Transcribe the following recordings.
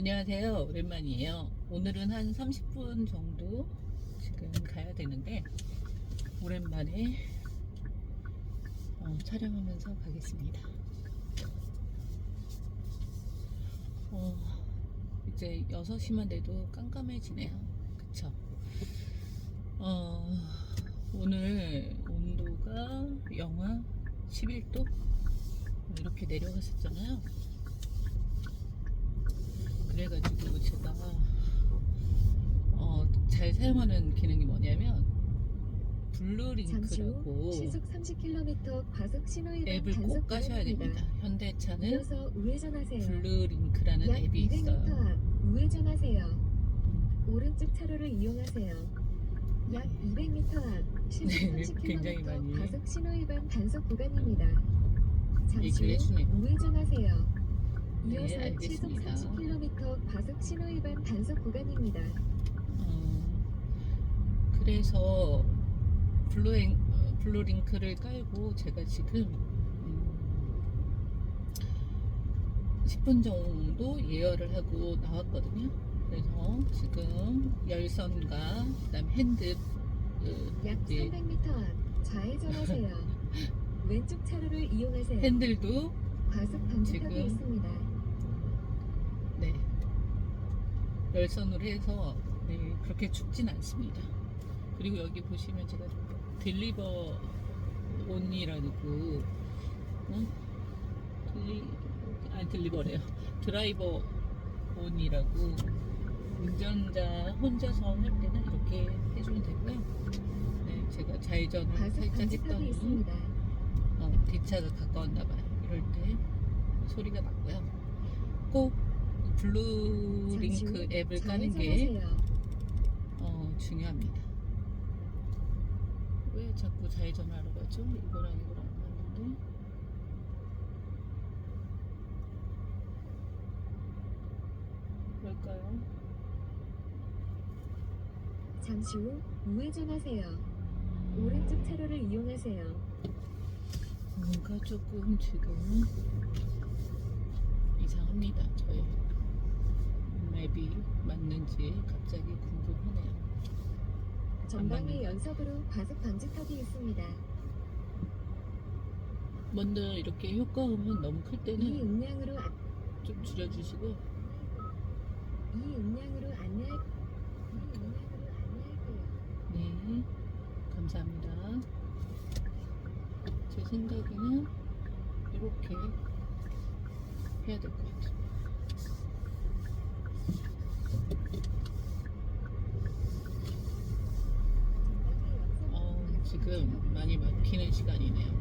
안녕하세요. 오랜만이에요. 오늘은 한 30분 정도 지금 가야 되는데 오랜만에 촬영하면서 가겠습니다. 이제 6시만 돼도 깜깜해지네요. 그쵸? 오늘 온도가 영하 11도 이렇게 내려갔었잖아요. 그래가지고 제가 잘 사용하는 기능이 뭐냐면 블루링크라고 시속 30km 과속 신호위반 앱을 꼭 단속 까셔야 됩니다. 구간입니다. 현대차는 이어서 우회전하세요. 블루링크라는 약 앱이 200m 있어요. 앞 우회전하세요. 오른쪽 차로를 이용하세요. 약 200m 앞 시속 네, 굉장히 30km 많이 과속 신호위반 단속 구간입니다. 잠시 얘기를 후 해주네요. 우회전하세요. 네, 이어서 시속 알겠습니다. 30km 과속 신호위반 단속 구간입니다. 그래서 블루링크를 깔고 제가 지금 10분 정도 예열을 하고 나왔거든요. 그래서 지금 열선과 그다음 핸드 약 300m 앞 좌회전하세요. 왼쪽 차로를 이용하세요. 핸들도 과속 방지턱이 지금 있습니다. 네, 열선으로 해서 네, 그렇게 춥진 않습니다. 그리고 여기 보시면 제가 딜리버 온이라고 딜리버래요. 드라이버 온이라고 운전자 혼자서 할 때는 이렇게 해주면 되고요. 네, 제가 좌회전을 과속 살짝 방지턱이 했더니 있습니다. 뒷차가 가까웠나 봐요. 이럴 때 소리가 났고요. 꼭 블루링크 앱을 까는 게 중요합니다. 왜 자꾸 좌회전을 하러 가죠? 이거랑 이거랑 안 맞는데. 왜일까요? 잠시 후 우회전하세요. 오른쪽 차로를 이용하세요. 뭔가 조금 지금 이상합니다. 저의 맵이 맞는지 갑자기 궁금하네요. 전방에 연석으로 과속 방지턱이 있습니다. 먼저 이렇게 효과음은 너무 클 이 때는 음량으로 좀 줄여주시고 안내할게요. 네, 감사합니다. 제 생각에는 이렇게 해야 될 것 같아요. 지금 많이 막히는 시간이네요.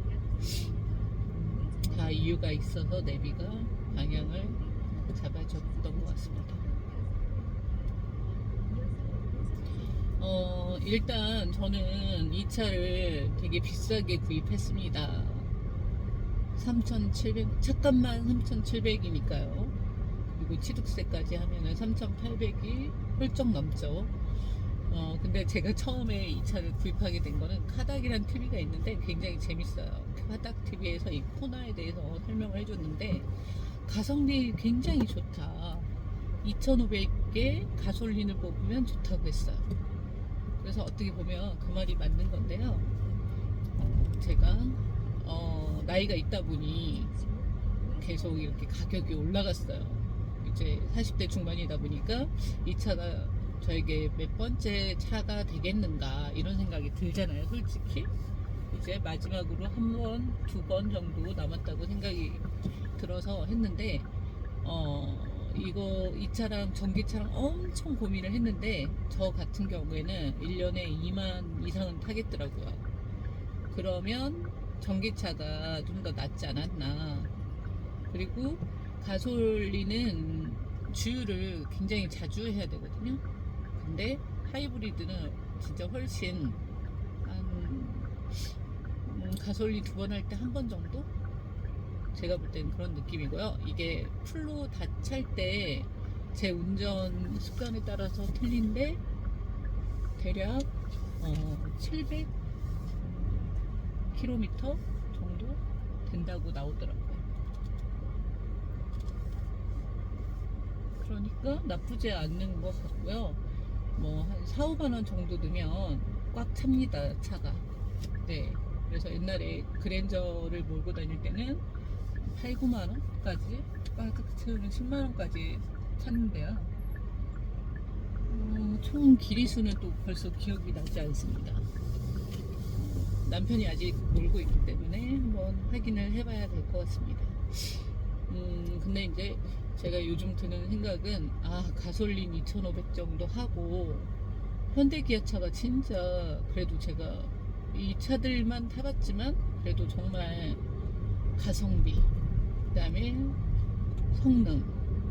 다 이유가 있어서 내비가 방향을 잡아줬던 것 같습니다. 일단 저는 이 차를 되게 비싸게 구입했습니다. 3,700, 차값만 3,700이니까요. 그리고 취득세까지 하면은 3,800이 훌쩍 넘죠. 근데 제가 처음에 이 차를 구입하게 된 거는 카닥이란 TV가 있는데 굉장히 재밌어요. 카닥 TV에서 이 코너에 대해서 설명을 해줬는데 가성비 굉장히 좋다. 2,500에 가솔린을 뽑으면 좋다고 했어요. 그래서 어떻게 보면 그 말이 맞는 건데요. 제가 나이가 있다 보니 계속 이렇게 가격이 올라갔어요. 이제 40대 중반이다 보니까 이 차가 저에게 몇 번째 차가 되겠는가 이런 생각이 들잖아요. 솔직히 이제 마지막으로 한 번, 두 번 정도 남았다고 생각이 들어서 했는데 이 차랑 전기차랑 엄청 고민을 했는데 저 같은 경우에는 1년에 2만 이상은 타겠더라고요. 그러면 전기차가 좀 더 낫지 않았나. 그리고 가솔린은 주유를 굉장히 자주 해야 되거든요. 근데 하이브리드는 진짜 훨씬 가솔린 2번 할 때 한 번 정도? 제가 볼 때는 그런 느낌이고요. 이게 풀로 다 찰 때 제 운전 습관에 따라서 틀린데 대략 700km 정도 된다고 나오더라고요. 그러니까 나쁘지 않는 것 같고요. 뭐 한 4, 5만 원 정도 넣으면 꽉 찹니다, 차가. 네. 그래서 옛날에 그랜저를 몰고 다닐 때는 8, 9만 원까지, 아까는 10만 원까지 찼는데요. 총 길이수는 또 벌써 기억이 나지 않습니다. 남편이 아직 몰고 있기 때문에 한번 확인을 해봐야 될 것 같습니다. 근데 이제 제가 요즘 드는 생각은, 가솔린 2,500 정도 하고 현대 기아차가 진짜, 그래도 제가 이 차들만 타봤지만 그래도 정말 가성비, 그 다음에 성능,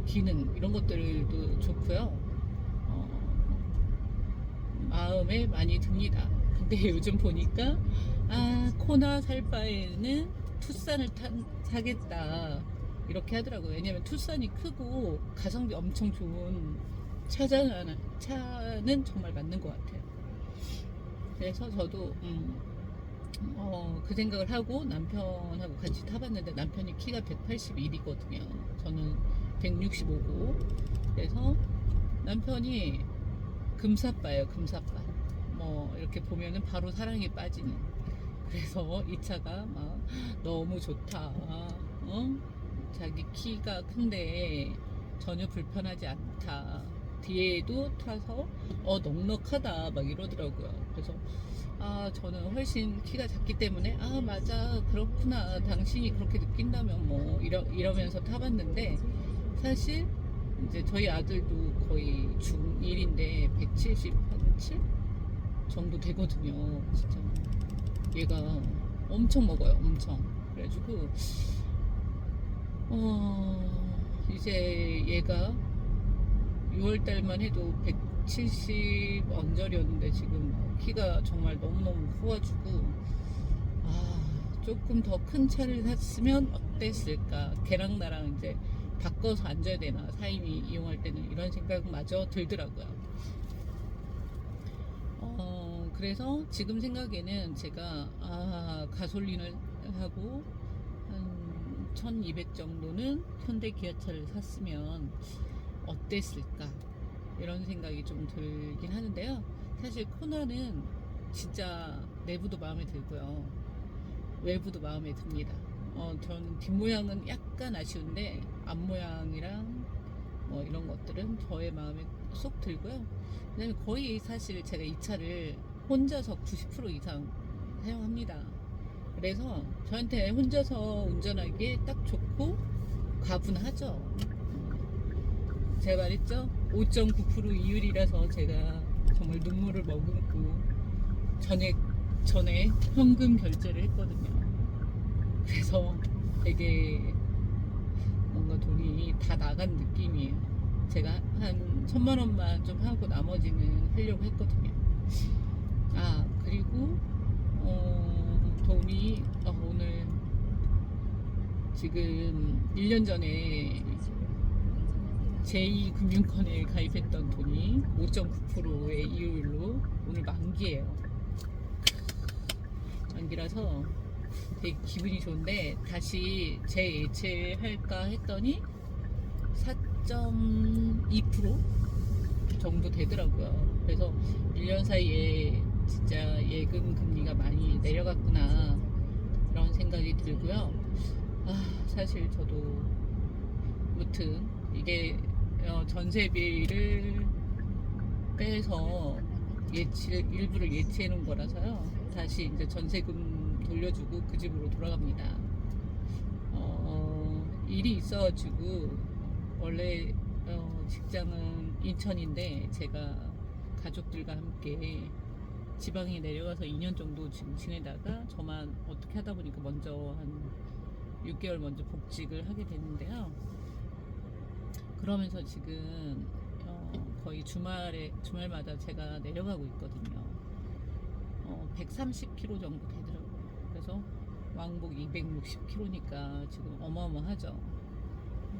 기능 이런 것들도 좋고요. 마음에 많이 듭니다. 근데 요즘 보니까 코나 살 바에는 투싼을 사겠다 이렇게 하더라고요. 왜냐면 투싼이 크고 가성비 엄청 좋은 차는 정말 맞는 것 같아요. 그래서 저도 그 생각을 하고 남편하고 같이 타봤는데, 남편이 키가 181이거든요. 저는 165고. 그래서 남편이 금사빠예요, 금사빠. 뭐 이렇게 보면은 바로 사랑에 빠지는. 그래서 이 차가 막 너무 좋다. 자기 키가 큰데 전혀 불편하지 않다. 뒤에도 타서 넉넉하다 막 이러더라고요. 그래서 저는 훨씬 키가 작기 때문에 맞아, 그렇구나, 당신이 그렇게 느낀다면 뭐 이러면서 타봤는데, 사실 이제 저희 아들도 거의 중1인데 177 정도 되거든요. 진짜 얘가 엄청 먹어요, 엄청. 그래가지고 이제 얘가 6월달만 해도 170 언저리였는데 지금 키가 정말 너무너무 커가지고 조금 더 큰 차를 샀으면 어땠을까. 걔랑 나랑 이제 바꿔서 앉아야 되나, 4인이 이용할 때는, 이런 생각마저 들더라고요. 그래서 지금 생각에는 제가 가솔린을 하고 한 1200 정도는 현대 기아차를 샀으면 어땠을까, 이런 생각이 좀 들긴 하는데요. 사실 코나는 진짜 내부도 마음에 들고요, 외부도 마음에 듭니다. 저는 뒷모양은 약간 아쉬운데 앞모양이랑 뭐 이런 것들은 저의 마음에 쏙 들고요. 왜냐면 거의 사실 제가 이 차를 혼자서 90% 이상 사용합니다. 그래서 저한테 혼자서 운전하기에 딱 좋고 가분하죠. 제가 말했죠, 5.9% 이율이라서 제가 정말 눈물을 머금고 전에 현금 결제를 했거든요. 그래서 되게 뭔가 돈이 다 나간 느낌이에요. 제가 한 1,000만 원만 좀 하고 나머지는 하려고 했거든요. 그리고 돈이 오늘 지금 1년 전에 제2금융권에 가입했던 돈이 5.9%의 이율로 오늘 만기예요. 만기라서 되게 기분이 좋은데, 다시 재예체할까 했더니 4.2% 정도 되더라고요. 그래서 1년 사이에 진짜 예금 금리가 많이 내려갔구나, 그런 생각이 들고요. 사실 저도 무튼 이게 전세비를 빼서 일부를 예치해 놓은 거라서요. 다시 이제 전세금 돌려주고 그 집으로 돌아갑니다. 일이 있어가지고 원래 직장은 인천인데 제가 가족들과 함께 지방에 내려가서 2년 정도 지금 지내다가 저만 어떻게 하다 보니까 먼저 한 6개월 먼저 복직을 하게 됐는데요. 그러면서 지금 거의 주말마다 제가 내려가고 있거든요. 130km 정도 되더라고요. 그래서 왕복 260km니까 지금 어마어마하죠.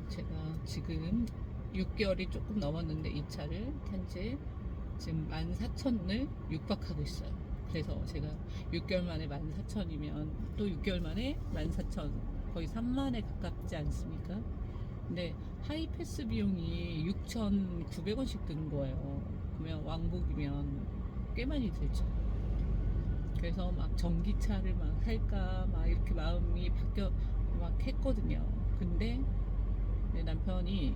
제가 지금 6개월이 조금 넘었는데 이 차를 탄지 지금 14,000을 육박하고 있어요. 그래서 제가 6개월 만에 14,000이면 또 6개월 만에 14,000, 거의 3만에 가깝지 않습니까? 근데 하이패스 비용이 6,900원씩 드는 거예요. 그러면 왕복이면 꽤 많이 들죠. 그래서 막 전기차를 막 살까 막 이렇게 마음이 바뀌어 막 했거든요. 근데 내 남편이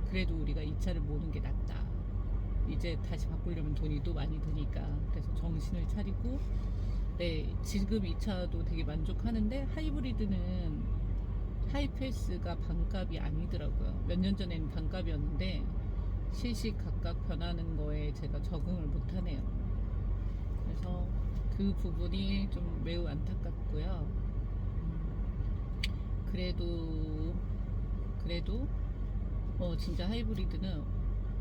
그래도 우리가 이 차를 모는 게 낫다. 이제 다시 바꾸려면 돈이 또 많이 드니까. 그래서 정신을 차리고 네, 지금 이 차도 되게 만족하는데 하이브리드는 하이패스가 반값이 아니더라고요. 몇 년 전에는 반값이었는데 시시각각 변하는 거에 제가 적응을 못하네요. 그래서 그 부분이 좀 매우 안타깝고요. 그래도 진짜 하이브리드는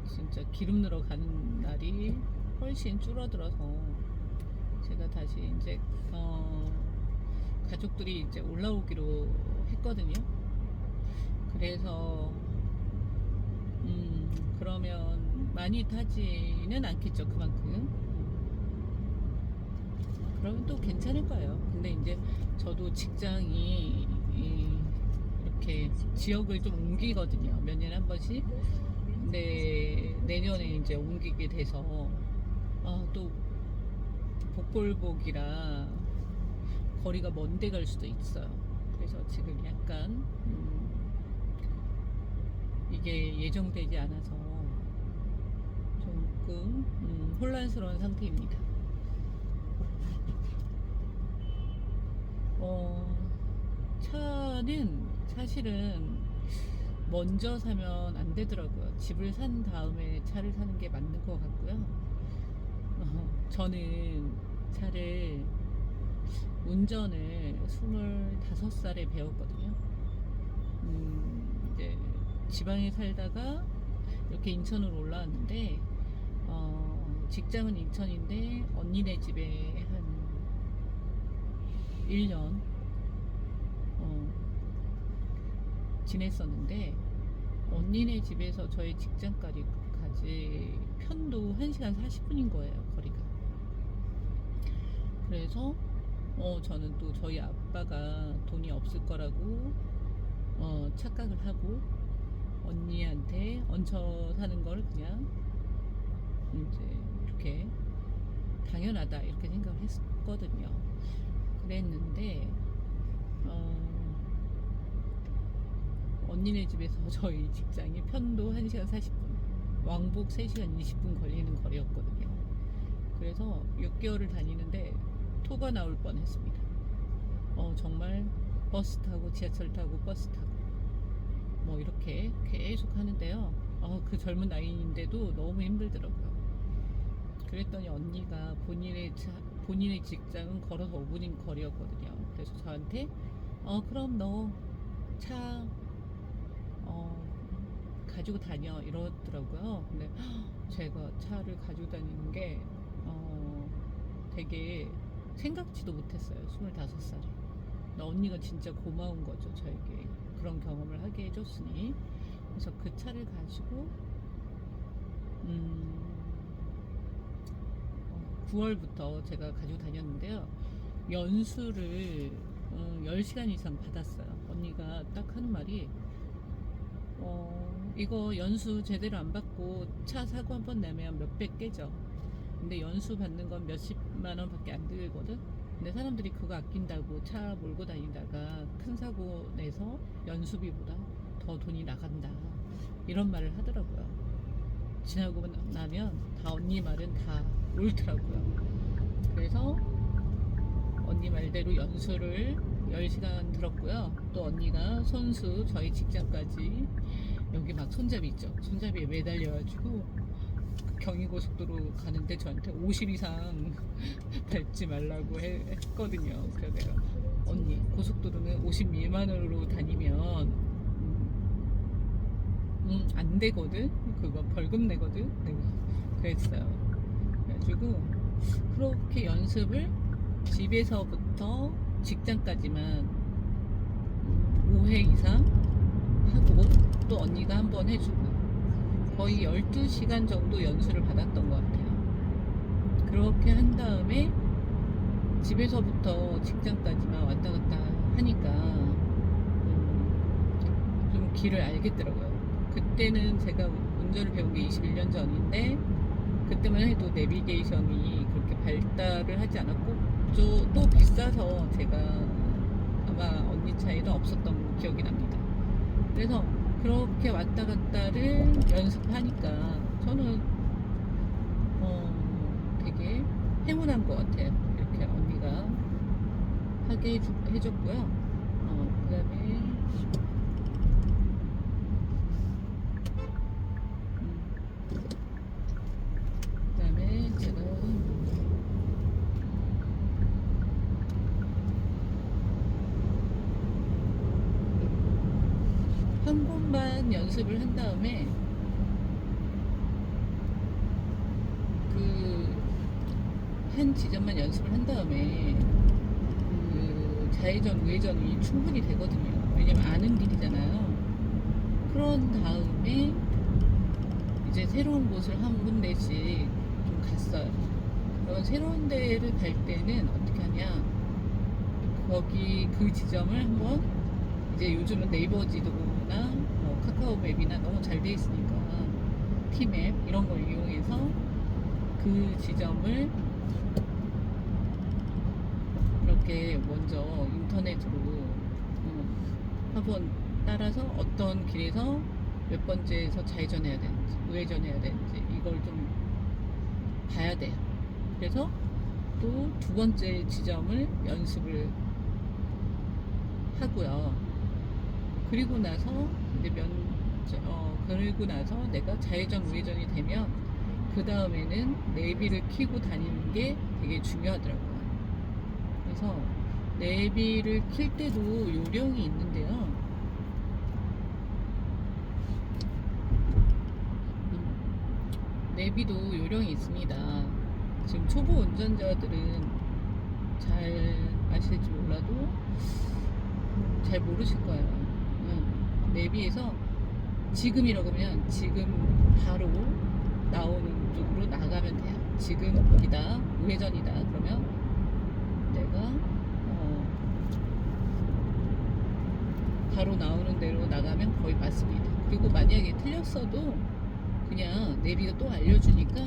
진짜 기름 넣어 가는 날이 훨씬 줄어들어서 제가 다시 이제 가족들이 이제 올라오기로 했거든요. 그래서 그러면 많이 타지는 않겠죠. 그만큼. 그러면 또 괜찮을 거예요. 근데 이제 저도 직장이 이렇게 지역을 좀 옮기거든요. 몇 년에 한 번씩. 근데 내년에 이제 옮기게 돼서 또 복불복이라 거리가 먼데 갈 수도 있어요. 그래서 지금 약간 이게 예정되지 않아서 조금 혼란스러운 상태입니다. 차는 사실은 먼저 사면 안 되더라고요. 집을 산 다음에 차를 사는 게 맞는 것 같고요. 저는 차를 운전을 25살에 배웠거든요. 이제 지방에 살다가 이렇게 인천으로 올라왔는데 직장은 인천인데 언니네 집에 한 1년 지냈었는데 언니네 집에서 저희 직장까지 편도 1시간 40분인 거예요. 거리가. 그래서 저는 또 저희 아빠가 돈이 없을 거라고 착각을 하고 언니한테 얹혀 사는 걸 그냥 이제 이렇게 당연하다 이렇게 생각을 했거든요. 그랬는데 언니네 집에서 저희 직장이 편도 1시간 40분, 왕복 3시간 20분 걸리는 거리였거든요. 그래서 6개월을 다니는데 토가 나올 뻔했습니다. 정말 버스 타고 지하철 타고 버스 타고 뭐 이렇게 계속 하는데요. 그 젊은 나이인데도 너무 힘들더라고요. 그랬더니 언니가 본인의 직장은 걸어서 5분인 거리였거든요. 그래서 저한테 그럼 너 차 가지고 다녀 이러더라고요. 근데 제가 차를 가지고 다니는 게 되게 생각지도 못했어요. 25살에. 언니가 진짜 고마운 거죠. 저에게 그런 경험을 하게 해줬으니. 그래서 그 차를 가지고 9월부터 제가 가지고 다녔는데요. 연수를 10시간 이상 받았어요. 언니가 딱 하는 말이 이거 연수 제대로 안 받고 차 사고 한 번 내면 몇백 깨져. 근데 연수 받는 건 몇십만 원 밖에 안 들거든. 근데 사람들이 그거 아낀다고 차 몰고 다니다가 큰 사고 내서 연수비보다 더 돈이 나간다 이런 말을 하더라고요. 지나고 나면 다 언니 말은 다 옳더라고요. 그래서 언니 말대로 연수를 10시간 들었고요. 또 언니가 손수 저희 직장까지 여기 막 손잡이 있죠. 손잡이에 매달려가지고 경의고속도로 가는데 저한테 50 이상 밟지 말라고 했거든요. 그래서 내가 언니 고속도로는 50 미만으로 다니면 안 되거든. 그거 벌금 내거든. 네, 그랬어요. 그래가지고 그렇게 연습을 집에서부터 직장까지만 5회 이상 하고 또 언니가 한 번 해주고 거의 12시간 정도 연수를 받았던 것 같아요. 그렇게 한 다음에 집에서부터 직장까지만 왔다 갔다 하니까 좀 길을 알겠더라고요. 그때는 제가 운전을 배운 게 21년 전인데 그때만 해도 내비게이션이 그렇게 발달을 하지 않았고 또 비싸서 제가 아마 언니 차에도 없었던 기억이 납니다. 그래서 그렇게 왔다 갔다를 연습하니까 저는 되게 행운한 것 같아요. 이렇게 언니가 하게 해줬고요. 그 다음에 제가 한 번만 연습을 한 다음에 그 한 지점만 연습을 한 다음에 그 좌회전 우회전이 충분히 되거든요. 왜냐면 아는 길이잖아요. 그런 다음에 이제 새로운 곳을 한 군데씩 좀 갔어요. 그런 새로운 데를 갈 때는 어떻게 하냐, 거기 그 지점을 한번, 이제 요즘은 네이버 지도나 뭐 카카오 맵이나 너무 잘 돼 있으니까 티맵 이런 걸 이용해서 그 지점을 이렇게 먼저 인터넷으로 한번 따라서 어떤 길에서 몇 번째에서 좌회전해야 되는지 우회전해야 되는지 이걸 좀 봐야 돼요. 그래서 또 두 번째 지점을 연습을 하고요. 그리고 나서 이제 그리고 나서 내가 좌회전 우회전이 되면 그 다음에는 내비를 켜고 다니는 게 되게 중요하더라고요. 그래서 내비를 킬 때도 요령이 있는데요. 내비도 요령이 있습니다. 지금 초보 운전자들은 잘 아실지 몰라도 잘 모르실 거예요. 내비에서 지금이라고 하면 지금 바로 나오는 쪽으로 나가면 돼요. 지금이다, 우회전이다. 그러면 내가 바로 나오는 대로 나가면 거의 맞습니다. 그리고 만약에 틀렸어도 그냥 내비가 또 알려주니까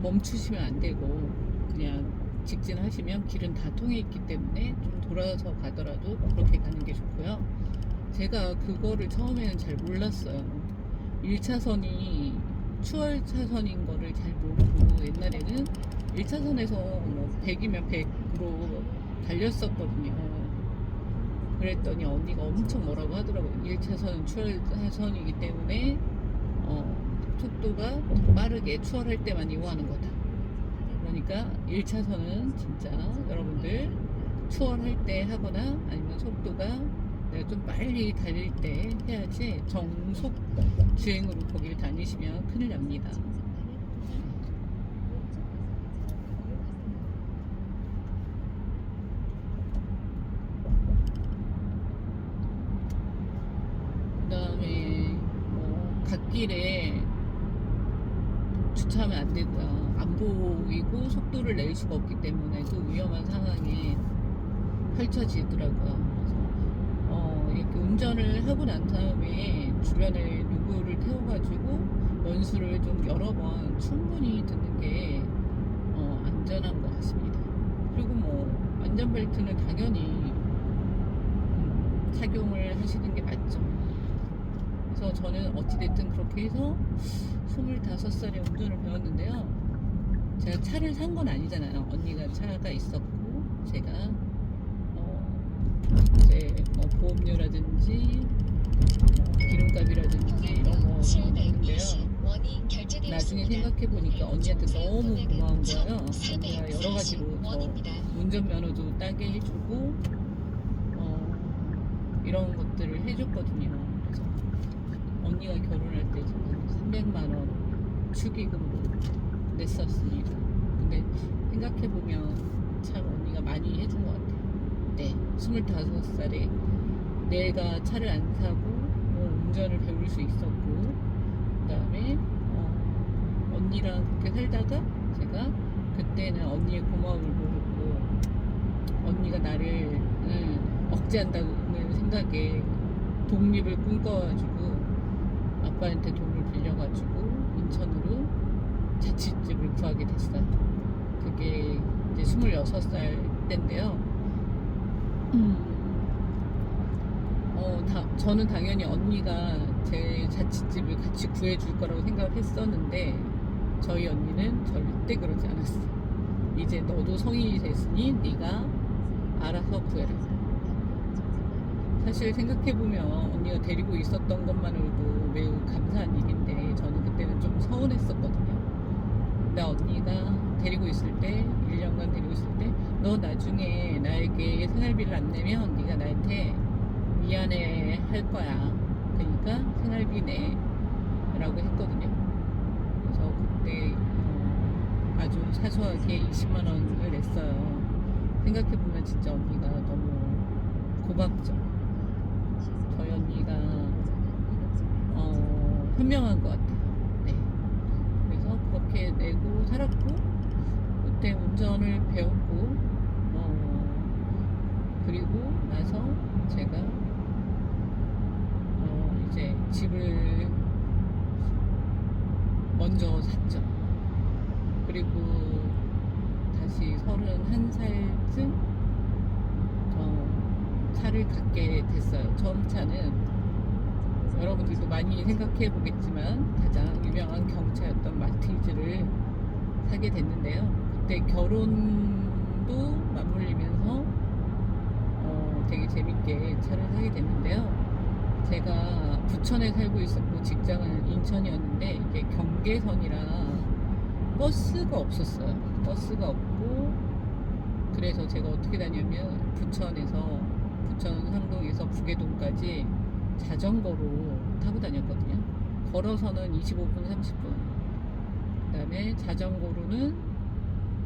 멈추시면 안 되고 그냥 직진하시면 길은 다 통해 있기 때문에 좀 돌아서 가더라도 그렇게 가는 게 좋고요. 제가 그거를 처음에는 잘 몰랐어요. 1차선이 추월 차선인 거를 잘 모르고 옛날에는 1차선에서 뭐 100이면 100으로 달렸었거든요. 그랬더니 언니가 엄청 뭐라고 하더라고요. 1차선은 추월 차선이기 때문에 속도가 더 빠르게 추월할 때만 이용하는 거다. 그러니까 1차선은 진짜 여러분들 추월할 때 하거나 아니면 속도가 내가 좀 빨리 달릴 때 해야지 정속 주행으로 거길 다니시면 큰일 납니다. 그 다음에 갓길에 주차하면 안 되고요. 안 보이고 속도를 낼 수가 없기 때문에 또 위험한 상황이 펼쳐지더라고요. 그래서 이렇게 운전을 하고 난 다음에 주변에 누구를 태워가지고 연수를 좀 여러 번 충분히 듣는 게 안전한 것 같습니다. 그리고 뭐 안전벨트는 당연히 착용을 하시는 게 맞죠. 그래서 저는 어찌됐든 그렇게 해서 25살에 운전을 배웠는데요. 제가 차를 산 건 아니잖아요. 언니가 차가 있었고 제가 이제 뭐 보험료라든지 기름값이라든지 이런 거 있는데요. 나중에 생각해 보니까 언니한테 너무 고마운 거예요. 언니가 여러 가지로 저 운전면허도 따게 해주고 이런 것들을 해줬거든요. 그래서 언니가 결혼할 때 저는 300만 원 축의금으로 냈었습니다. 근데 생각해보면 참 언니가 많이 해준 것 같아요. 네, 25살에 내가 차를 안 사고 운전을 배울 수 있었고, 그 다음에 언니랑 그렇게 살다가 제가 그때는 언니의 고마움을 모르고 언니가 나를 억제한다는 생각에 독립을 꿈꿔가지고 아빠한테 돈을 빌려가지고 인천으로 자취집을 구하게 됐어요. 그게 이제 26살 때인데요. 저는 당연히 언니가 제 자취집을 같이 구해줄 거라고 생각을 했었는데 저희 언니는 절대 그러지 않았어. 이제 너도 성인이 됐으니 네가 알아서 구해라. 사실 생각해보면 언니가 데리고 있었던 것만으로도 매우 감사한 일인데 저는 그때는 좀 서운했었거든요. 근데 언니가 데리고 있을 때 1년간 데리고 있을 때 너 나중에 나에게 생활비를 안 내면 네가 나한테 미안해 할 거야. 그러니까 생활비 내 라고 했거든요. 그래서 그때 아주 사소하게 20만 원을 냈어요. 생각해보면 진짜 언니가 너무 고맙죠. 저희 언니가 현명한 것 같아요. 네. 그래서 그렇게 내고 살았고 그때 운전을 배웠고 그리고 나서 제가 이제 집을 먼저 샀죠. 그리고 다시 31살쯤 차를 갖게 됐어요. 처음 차는 여러분들도 많이 생각해 보겠지만 가장 유명한 경차였던 마티즈를 사게 됐는데요. 그때 결혼도 맞물리면서 되게 재밌게 차를 사게 됐는데요. 제가 부천에 살고 있었고 직장은 인천이었는데 이게 경계선이라 버스가 없었어요. 버스가 없고 그래서 제가 어떻게 다녔냐면 부천 상동에서 부계동까지 자전거로 타고 다녔거든요. 걸어서는 25분 30분 그 다음에 자전거로는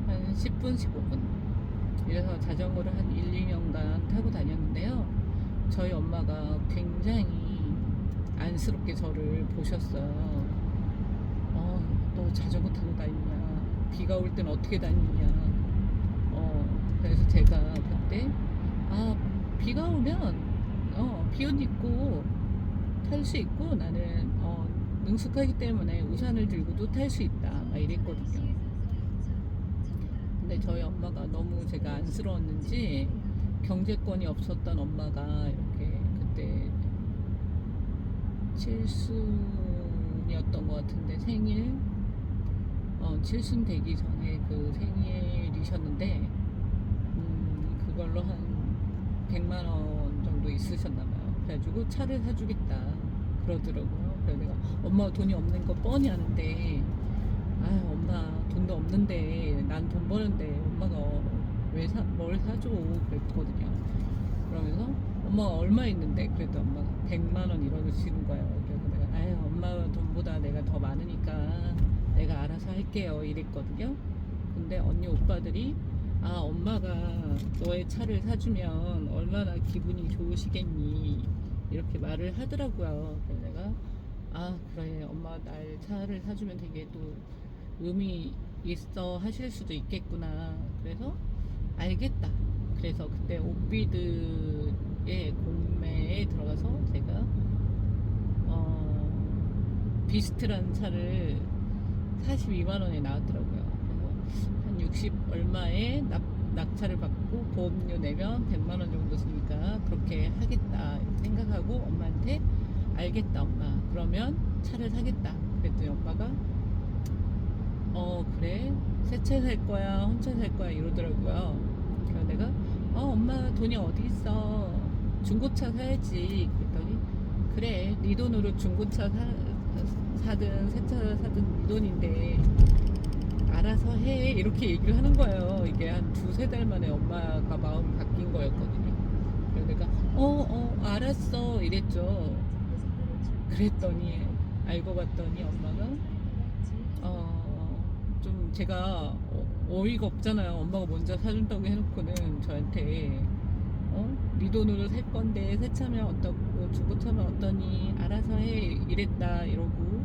한 10분 15분 이래서 자전거를 한 1, 2년간 타고 다녔는데요. 저희 엄마가 굉장히 안쓰럽게 저를 보셨어요. 너 자전거 타고 다니냐, 비가 올 땐 어떻게 다니냐. 그래서 제가 그때 비가 오면 비 옷 입고 탈 수 있고 나는 능숙하기 때문에 우산을 들고도 탈 수 있다 막 이랬거든요. 근데 저희 엄마가 너무 제가 안쓰러웠는지 경제권이 없었던 엄마가 이렇게 그때 칠순이었던 것 같은데 생일 칠순 되기 전에 그 생일이셨는데 그걸로 한 100만 원 정도 있으셨나봐요. 그래가지고 차를 사주겠다 그러더라고요. 그래서 내가 엄마가 돈이 없는 거 뻔히 아는데 엄마 돈도 없는데 난 돈 버는데 엄마가 뭘 사줘 그랬거든요. 그러면서 엄마가 얼마 있는데 그래도 엄마가 100만 원 이러시는 거예요. 그래서 내가 엄마 돈보다 내가 더 많으니까 내가 알아서 할게요 이랬거든요. 근데 언니 오빠들이 엄마가 너의 차를 사주면 얼마나 기분이 좋으시겠니 이렇게 말을 하더라고요. 그래서 내가 그래 엄마 날 차를 사주면 되게 또 의미 있어 하실 수도 있겠구나. 그래서 알겠다. 그래서 그때 옥비드의 공매에 들어가서 제가 비스트라는 차를 42만 원에 나왔더라고요. 그래서 한 60 얼마에 낙찰을 받고 보험료 내면 100만 원 정도 쓰니까 그렇게 하겠다 생각하고 엄마한테 알겠다 엄마 그러면 차를 사겠다 그랬더니 엄마가 그래 새 차 살 거야 헌차 살 거야 이러더라고요. 그래서 내가 엄마 돈이 어디 있어 중고차 사야지 그랬더니 그래 네 돈으로 중고차 사든 새 차 사든 네 돈인데 알아서 해 이렇게 얘기를 하는 거예요. 이게 한 2-3달 만에 엄마가 마음 바뀐 거였거든요. 그래서 내가 알았어 이랬죠. 그랬더니 알고 봤더니 엄마가 좀 제가 어이가 없잖아요. 엄마가 먼저 사준다고 해놓고는 저한테 네 돈으로 살 건데 새 차면 어떻고 중고차면 어떠니 알아서 해 이랬다 이러고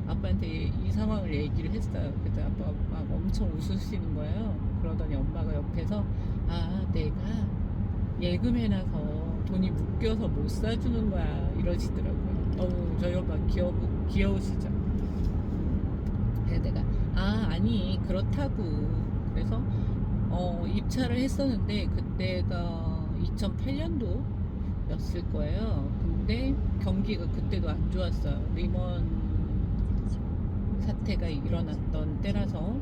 아빠한테 이 상황을 얘기를 했어요. 그래서 아빠가 막 엄청 웃으시는 거예요. 그러더니 엄마가 옆에서 내가 예금해놔서 돈이 묶여서 못 사주는 거야 이러시더라고요. 어우 저희 오빠 귀여우시죠? 그래서 내가 아니 그렇다고 그래서 입찰을 했었는데 그때가 2008년도였을 거예요. 근데 경기가 그때도 안 좋았어요. 리먼 사태가 일어났던 때라서.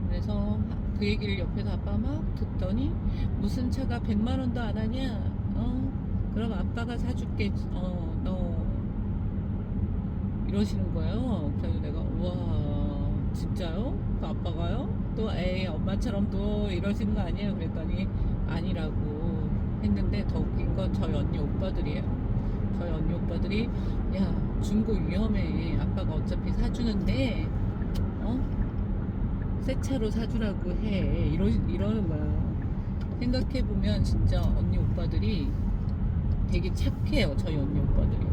그래서 그 얘기를 옆에서 아빠가 막 듣더니 무슨 차가 100만 원도 안 하냐? 그럼 아빠가 사줄게. 너 이러시는 거예요. 그래서 내가 우와 진짜요? 그 아빠가요? 또 에이 엄마처럼 또 이러시는 거 아니에요? 그랬더니 아니라고 했는데 더 웃긴 건 저희 언니 오빠들이에요. 저희 언니 오빠들이 야 중고 위험해. 아빠가 어차피 사주는데 새 차로 사주라고 해. 이러는 거야. 생각해보면 진짜 언니 오빠들이 되게 착해요. 저희 언니 오빠들이.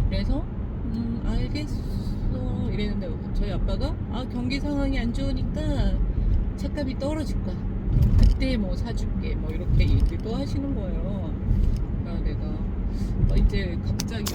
그래서 알겠어 이랬는데 저희 아빠가 경기 상황이 안 좋으니까 차값이 떨어질 거야. 그럼 그때 뭐 사줄게 뭐 이렇게 얘기도 하시는 거예요. 그래서 내가 이제 갑자기